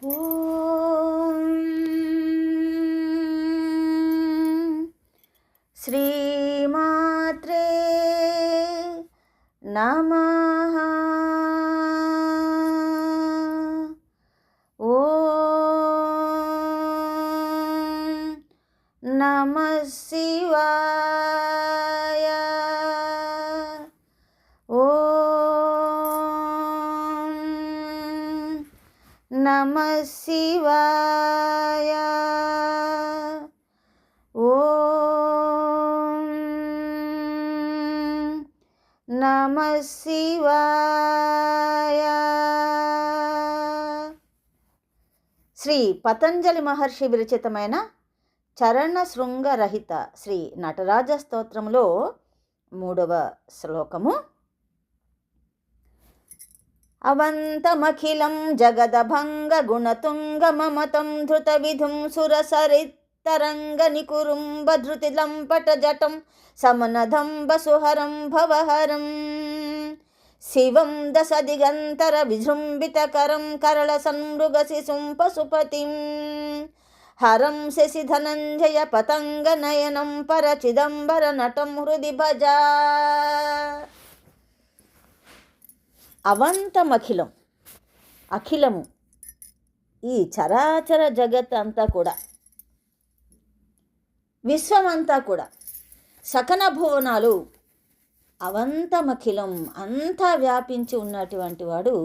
ఓం శ్రీమాత్రే నమః. ఓం నమః శివాయ. ఓం నమః శివాయ. ఓం నమః శివాయ. శ్రీ పతంజలి మహర్షి విరచితమైన చరణ శృంగరహిత శ్రీ నటరాజ స్తోత్రములో 3వ శ్లోకము. అవంతమఖిలం జగదభంగ గుణతుంగ మమతం ధృత విధుం సురసరిత్తరంగ నికురుంబ ధృతి లంపట జటం సమనధంబ సుహరం భవహరం శివం దశ దిగంతర విజృంభితకరం కరళ సన్మృగ శిశుం పశుపతిం హరం శశి ధనంజయ పతంగ నయనం పర చిదంబర నటం హృది భజా. అవంతమఖిలం, అఖిలము, ఈ చరాచర జగత్ అంతా కూడా, విశ్వమంతా కూడా, సకన భువనాలు, అవంతమఖిలం అంతా వ్యాపించి ఉన్నటువంటి వాడు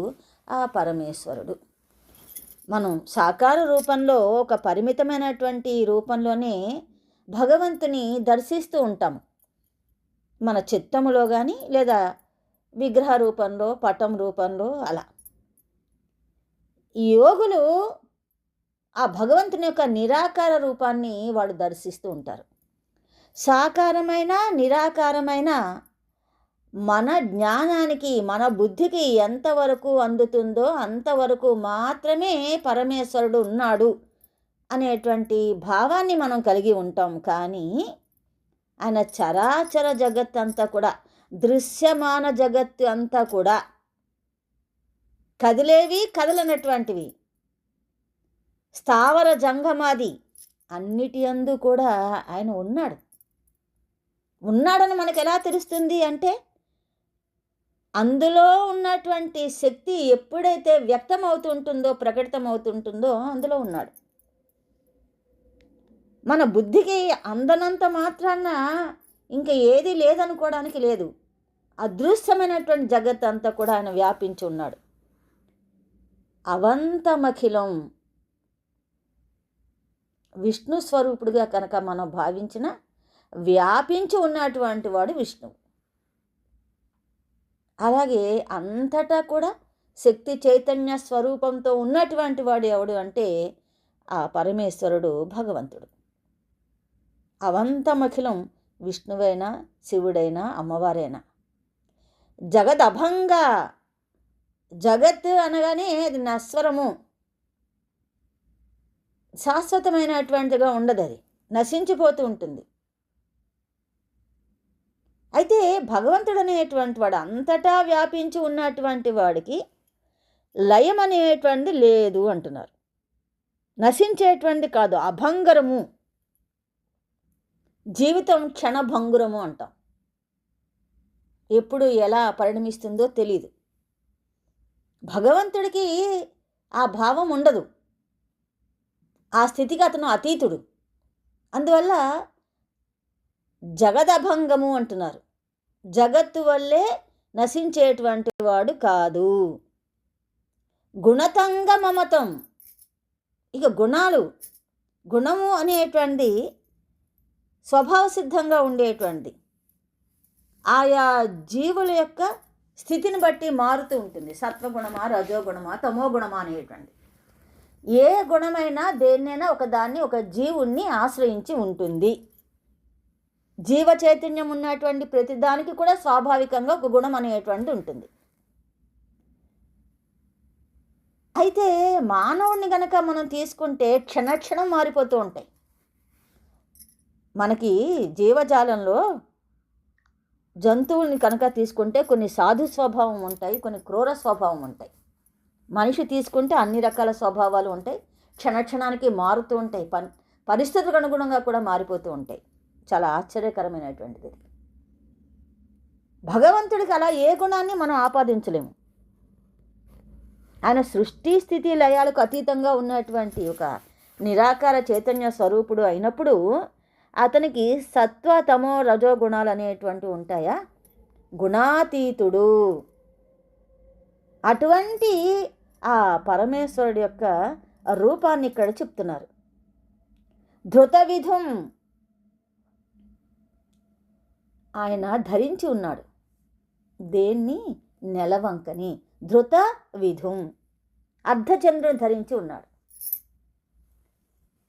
ఆ పరమేశ్వరుడు. మనం సాకార రూపంలో ఒక పరిమితమైనటువంటి రూపంలోనే భగవంతుని దర్శిస్తూ ఉంటాము. మన చిత్తములో కానీ లేదా విగ్రహ రూపంలో, పటం రూపంలో, అలా. ఈ యోగులు ఆ భగవంతుని యొక్క నిరాకార రూపాన్ని వాడు దర్శిస్తూ ఉంటారు. సాకారమైన నిరాకారమైన మన జ్ఞానానికి, మన బుద్ధికి ఎంతవరకు అందుతుందో అంతవరకు మాత్రమే పరమేశ్వరుడు ఉన్నాడు అనేటువంటి భావాన్ని మనం కలిగి ఉంటాం. కానీ ఆయన చరాచర జగత్ అంతా కూడా, దృశ్యమాన జగత్తు అంతా కూడా, కదిలేవి కదలనటువంటివి, స్థావర జంగమాది అన్నిటి యందు కూడా ఆయన ఉన్నాడని మనకు ఎలా తెలుస్తుంది అంటే, అందులో ఉన్నటువంటి శక్తి ఎప్పుడైతే వ్యక్తమవుతుంటుందో, ప్రకటితమవుతుంటుందో అందులో ఉన్నాడు. మన బుద్ధికి అందనంత మాత్రాన ఇంకా ఏది లేదనుకోవడానికి లేదు. అదృశ్యమైనటువంటి జగత్ అంతా కూడా ఆయన వ్యాపించి ఉన్నాడు. అవంతమఖిలం, విష్ణు స్వరూపుడుగా కనుక మనం భావించిన వ్యాపించి ఉన్నటువంటి వాడు విష్ణువు. అలాగే అంతటా కూడా శక్తి చైతన్య స్వరూపంతో ఉన్నటువంటి వాడు ఎవడు అంటే ఆ పరమేశ్వరుడు, భగవంతుడు. అవంతమఖిలం విష్ణువైనా, శివుడైనా, అమ్మవారైనా. జగదభంగ, జగత్ అనగానే అది నశ్వరము, శాశ్వతమైనటువంటిగా ఉండదు, అది నశించిపోతూ ఉంటుంది. అయితే భగవంతుడు అనేటువంటి వాడు అంతటా వ్యాపించి ఉన్నటువంటి వాడికి లయం అనేటువంటిది లేదు అంటున్నారు. నశించేటువంటి కాదు, అభంగరము. జీవితం క్షణభంగురము అంటాం. ఎప్పుడు ఎలా పరిణమిస్తుందో తెలీదు. భగవంతుడికి ఆ భావం ఉండదు. ఆ స్థితికి అతను అతీతుడు. అందువల్ల జగదభంగము అంటున్నారు. జగత్తు వల్లే నశించేటువంటి వాడు కాదు. గుణతంగ మమతం, ఇక గుణాలు, గుణము అనేటువంటి స్వభావ సిద్ధంగా ఉండేటువంటిది. ఆయా జీవుల యొక్క స్థితిని బట్టి మారుతూ ఉంటుంది. సత్వగుణమా, రజోగుణమా, తమోగుణమా అనేటువంటి ఏ గుణమైనా దేన్నైనా ఒకదాన్ని, ఒక జీవుణ్ణి ఆశ్రయించి ఉంటుంది. జీవ చైతన్యం ఉన్నటువంటి ప్రతిదానికి కూడా స్వాభావికంగా ఒక గుణం అనేటువంటిది ఉంటుంది. అయితే మానవుడిని గనక మనం తీసుకుంటే క్షణక్షణం మారిపోతూ ఉంటాయి. మనకి జీవజాలంలో జంతువుల్ని కనుక తీసుకుంటే కొన్ని సాధు స్వభావం ఉంటాయి, కొన్ని క్రూర స్వభావం ఉంటాయి. మనిషి తీసుకుంటే అన్ని రకాల స్వభావాలు ఉంటాయి, క్షణక్షణానికి మారుతూ ఉంటాయి, పరిస్థితులకు అనుగుణంగా కూడా మారిపోతూ ఉంటాయి. చాలా ఆశ్చర్యకరమైనటువంటిది. భగవంతుడికి అలా ఏ గుణాన్ని మనం ఆపాదించలేము. ఆయన సృష్టి స్థితి లయాలకు అతీతంగా ఉన్నటువంటి ఒక నిరాకార చైతన్య స్వరూపుడు అయినప్పుడు అతనికి సత్వ తమో రజో గుణాలు అనేటువంటివి ఉంటాయా? గుణాతీతుడు. అటువంటి ఆ పరమేశ్వరుడి యొక్క రూపాన్ని ఇక్కడ చెప్తున్నారు. ధృత విధం, ఆయన ధరించి ఉన్నాడు. దేన్ని? నెలవంకని. ధృత విధుం, అర్ధచంద్రుని ధరించి ఉన్నాడు.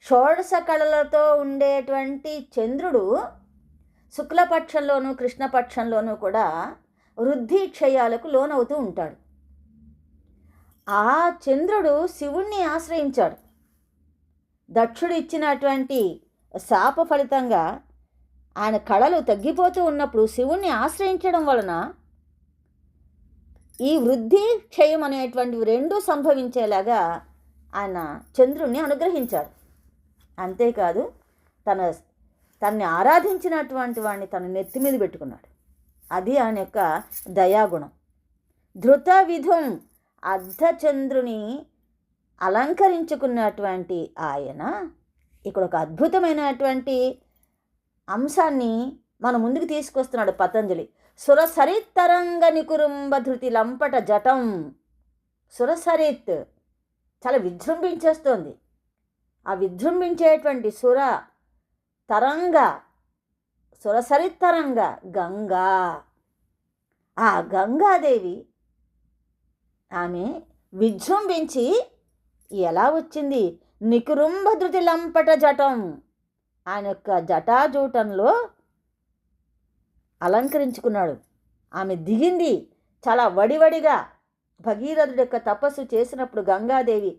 షోడశ కళలతో ఉండేటువంటి చంద్రుడు శుక్లపక్షంలోనూ కృష్ణపక్షంలోనూ కూడా వృద్ధి క్షయాలకు లోనవుతూ ఉంటాడు. ఆ చంద్రుడు శివుణ్ణి ఆశ్రయించాడు. దక్షుడు ఇచ్చినటువంటి శాప ఫలితంగా ఆయన కళలు తగ్గిపోతూ ఉన్నప్పుడు శివుణ్ణి ఆశ్రయించడం వలన ఈ వృద్ధి క్షయం అనేటువంటివి రెండూ సంభవించేలాగా ఆయన చంద్రుణ్ణి అనుగ్రహించాడు. అంతేకాదు తనని ఆరాధించినటువంటి వాడిని తన నెత్తి మీద పెట్టుకున్నాడు. అది ఆయన యొక్క దయాగుణం. ధృత విధం, అర్ధచంద్రుని అలంకరించుకున్నటువంటి ఆయన ఇక్కడ ఒక అద్భుతమైనటువంటి అంశాన్ని మన ముందుకు తీసుకొస్తున్నాడు పతంజలి. సురసరిత్తరంగ నికురుంబ ధృతి లంపట జటం. సురసరిత్ చాలా విజృంభించేస్తోంది. ఆ విజృంభించేటువంటి సురసరిత్తరంగ గంగా. ఆ గంగాదేవి ఆమె విజృంభించి ఎలా వచ్చింది? నికురుంబ ధృతి లంపట జటం, ఆయన యొక్క జటాజూటంలో అలంకరించుకున్నాడు. ఆమె దిగింది చాలా వడివడిగా. భగీరథుడి యొక్క తపస్సు చేసినప్పుడు గంగాదేవి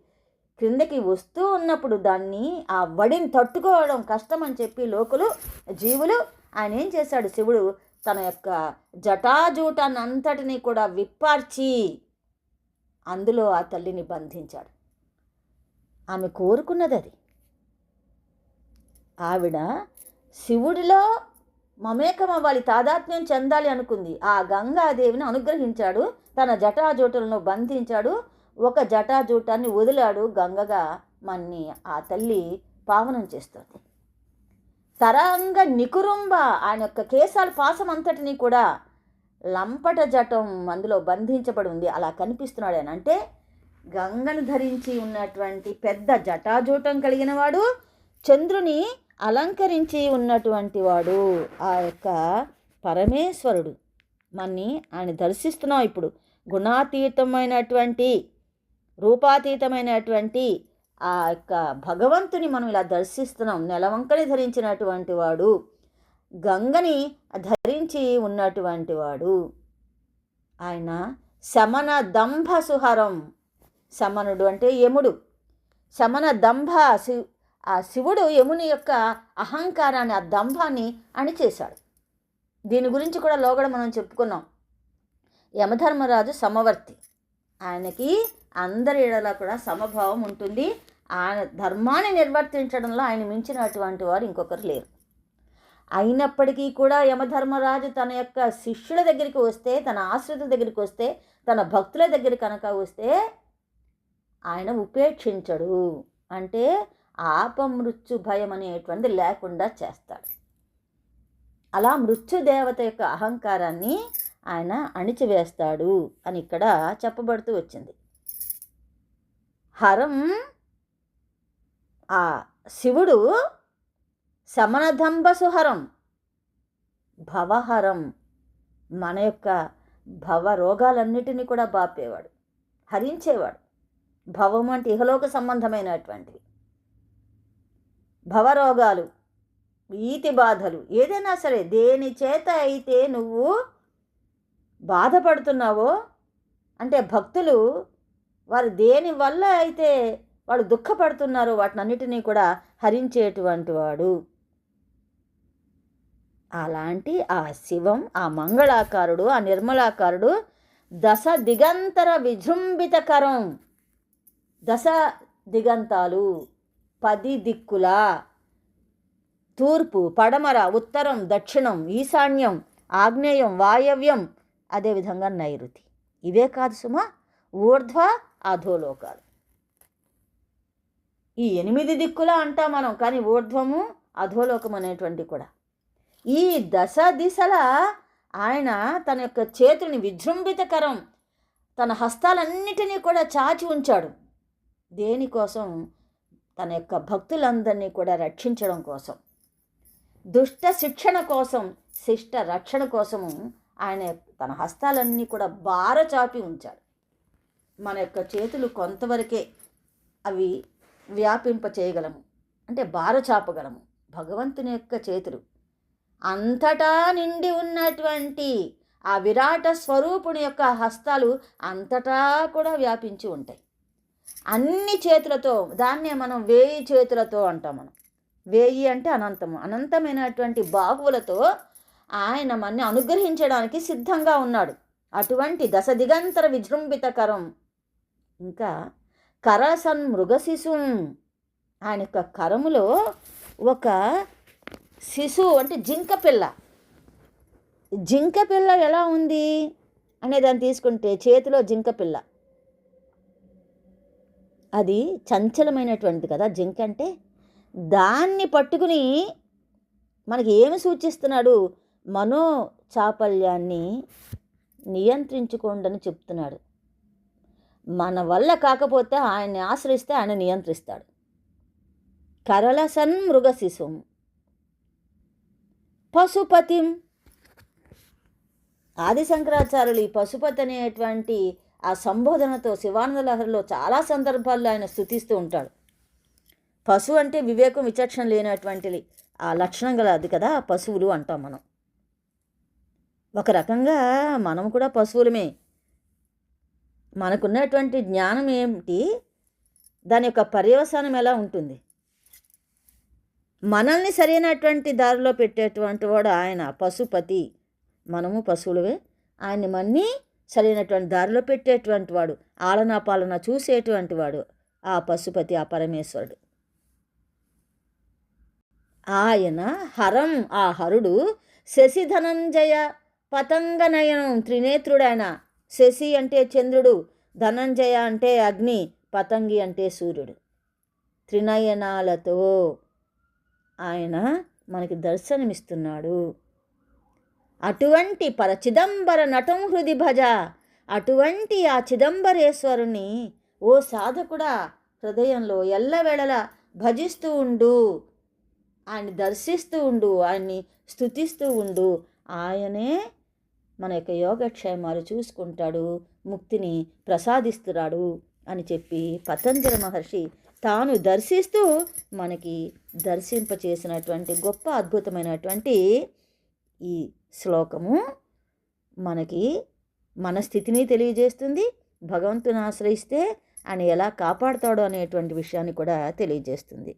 క్రిందకి వస్తూ ఉన్నప్పుడు దాన్ని ఆ వడిని తట్టుకోవడం కష్టం అని చెప్పి లోకులు జీవులు ఆయన ఏం చేశాడు? శివుడు తన యొక్క జటాజూటాన్ని అంతటినీ కూడా విప్పార్చి అందులో ఆ తల్లిని బంధించాడు. ఆమె కోరుకున్నది అది. ఆవిడ శివుడిలో మమేకం అవ్వాలి, తాదాత్మ్యం చెందాలి అనుకుంది. ఆ గంగాదేవిని అనుగ్రహించాడు, తన జటాజూటలను బంధించాడు. ఒక జటాజూటాన్ని వదిలాడు. గంగగా మన్ని ఆ తల్లి పావనం చేస్తుంది. తరంగ నికురుంబ, ఆయన యొక్క కేశాల పాసం అంతటినీ కూడా లంపట జటం అందులో బంధించబడి ఉంది. అలా కనిపిస్తున్నాడు ఆయన. అంటే గంగను ధరించి ఉన్నటువంటి పెద్ద జటాజూటం కలిగిన వాడు, చంద్రుని అలంకరించి ఉన్నటువంటి వాడు ఆ యొక్క పరమేశ్వరుడు. మన్ని ఆయన దర్శిస్తున్నాం ఇప్పుడు. గుణాతీతమైనటువంటి రూపాతీతమైనటువంటి ఆ యొక్క భగవంతుని మనం ఇలా దర్శిస్తున్నాం. నెలవంకని ధరించినటువంటి వాడు, గంగని ధరించి ఉన్నటువంటి వాడు. ఆయన శమన దంభ సుహరం. శమనుడు అంటే యముడు. శమన దంభ, ఆ శివుడు యముని యొక్క అహంకారాన్ని, ఆ దంభాన్ని అణిచేశాడు. దీని గురించి కూడా లోగడ మనం చెప్పుకున్నాం. యమధర్మరాజు సమవర్తి. ఆయనకి అందరి ఎడల కూడా సమభావం ఉంటుంది. ఆయన ధర్మాన్ని నిర్వర్తించడంలో ఆయన మించినటువంటి వారు ఇంకొకరు లేరు. అయినప్పటికీ కూడా యమధర్మరాజు తన యొక్క శిష్యుల దగ్గరికి వస్తే, తన ఆశ్రితుల దగ్గరికి వస్తే, తన భక్తుల దగ్గర కనుక వస్తే ఆయన ఉపేక్షించడు. అంటే ఆపమృత్యు భయం అనేటువంటిది లేకుండా చేస్తాడు. అలా మృత్యుదేవత యొక్క అహంకారాన్ని ఆయన అణిచివేస్తాడు అని ఇక్కడ చెప్పబడుతూ వచ్చింది. హరం, ఆ శివుడు శమనదంబసుహరం, భవహరం, మన యొక్క భవ రోగాలన్నిటినీ కూడా బాపేవాడు, హరించేవాడు. భవం అంటే ఇహలోక సంబంధమైనటువంటివి. భవరోగాలు, ఈతి బాధలు, ఏదైనా సరే దేని చేత అయితే నువ్వు బాధపడుతున్నావో, అంటే భక్తులు వారు దేని వల్ల అయితే వాడు దుఃఖపడుతున్నారో వాటినన్నిటినీ కూడా హరించేటువంటి వాడు. అలాంటి ఆ శివం, ఆ మంగళాకారుడు, ఆ నిర్మలాకారుడు దశ దిగంతర విజృంభితకరం. దశ దిగంతాలు 10 దిక్కుల తూర్పు, పడమర, ఉత్తరం, దక్షిణం, ఈశాన్యం, ఆగ్నేయం, వాయవ్యం, అదేవిధంగా నైరుతి. ఇవే కాదు సుమా, ఊర్ధ్వ అధోలోకాలు. ఈ 8 దిక్కుల అంటాం మనం, కానీ ఊర్ధ్వము అధోలోకం అనేటువంటి కూడా. ఈ దశ దిశల ఆయన తన యొక్క చేతుల్ని విజృంభితకరం, తన హస్తాలన్నిటినీ కూడా చాచి ఉంచాడు. దేనికోసం? తన యొక్క భక్తులందరినీ కూడా రక్షించడం కోసం, దుష్ట శిక్షణ కోసం, శిష్ట రక్షణ కోసము ఆయన తన హస్తాలన్నీ కూడా బారచాపి ఉంచాడు. మన యొక్క చేతులు కొంతవరకే అవి వ్యాపింప చేయగలము, అంటే బారచాపగలము. భగవంతుని యొక్క చేతులు అంతటా నిండి ఉన్నటువంటి ఆ విరాట స్వరూపుని యొక్క హస్తాలు అంతటా కూడా వ్యాపించి ఉంటాయి. అన్ని చేతులతో, దాన్నే మనం 1000 చేతులతో అంటాం. మనం 1000 అంటే అనంతము, అనంతమైనటువంటి బాహువులతో ఆయన మన్ని అనుగ్రహించడానికి సిద్ధంగా ఉన్నాడు. అటువంటి దశ దిగంతర విజృంభితకరం. ఇంకా కరసన్ మృగశిశుం, ఆయన యొక్క కరములో ఒక శిశువు అంటే జింక పిల్ల. జింక పిల్ల ఎలా ఉంది అనే దాన్ని తీసుకుంటే, చేతిలో జింక పిల్ల, అది చంచలమైనటువంటిది కదా జింక అంటే. దాన్ని పట్టుకుని మనకి ఏమి సూచిస్తున్నాడు? మనో చాపల్యాన్ని నియంత్రించుకోండి అని చెప్తున్నాడు. మన వల్ల కాకపోతే ఆయన్ని ఆశ్రయిస్తే ఆయన నియంత్రిస్తాడు. కరళసన్ మృగశిశుం పశుపతిం. ఆది శంకరాచార్యులు ఈ పశుపతి అనేటువంటి ఆ సంబోధనతో శివానంద లహరిలో చాలా సందర్భాల్లో ఆయన స్తుతిస్తూ ఉంటాడు. పశువు అంటే వివేకం, విచక్షణ లేనటువంటిది ఆ లక్షణం గల అది కదా పశువులు అంటాం మనం. ఒక రకంగా మనం కూడా పశువులమే. మనకున్నటువంటి జ్ఞానం ఏమిటి, దాని యొక్క పర్యవసానం ఎలా ఉంటుంది? మనల్ని సరైనటువంటి దారిలో పెట్టేటువంటి వాడు ఆయన పశుపతి. మనము పశువులవే, ఆయన్ని మన్ని సరైనటువంటి దారిలో పెట్టేటువంటి వాడు, ఆలనా పాలన చూసేటువంటి వాడు ఆ పశుపతి, ఆ పరమేశ్వరుడు. ఆయన హరం, ఆ హరుడు శశి ధనంజయ పతంగ నయనం, త్రినేత్రుడైన. శశి అంటే చంద్రుడు, ధనంజయ అంటే అగ్ని, పతంగి అంటే సూర్యుడు. త్రినయనాలతో ఆయన మనకి దర్శనమిస్తున్నాడు. అటువంటి చిదంబర నటం హృది భజ, అటువంటి ఆ చిదంబరేశ్వరుని ఓ సాధకుడా హృదయంలో ఎల్లవేళలా భజిస్తూ ఉండు, ఆయన్ని దర్శిస్తూ ఉండు, ఆయన్ని స్తుతిస్తూ ఉండు. ఆయనే మన యొక్క యోగక్షేమాలు చూసుకుంటాడు, ముక్తిని ప్రసాదిస్తున్నాడు అని చెప్పి పతంజలి మహర్షి తాను దర్శిస్తూ మనకి దర్శింపచేసినటువంటి గొప్ప అద్భుతమైనటువంటి ఈ శ్లోకము మనకి మన స్థితిని తెలియజేస్తుంది. భగవంతుని ఆశ్రయిస్తే ఆయన ఎలా కాపాడుతాడో అనేటువంటి విషయాన్ని కూడా తెలియజేస్తుంది.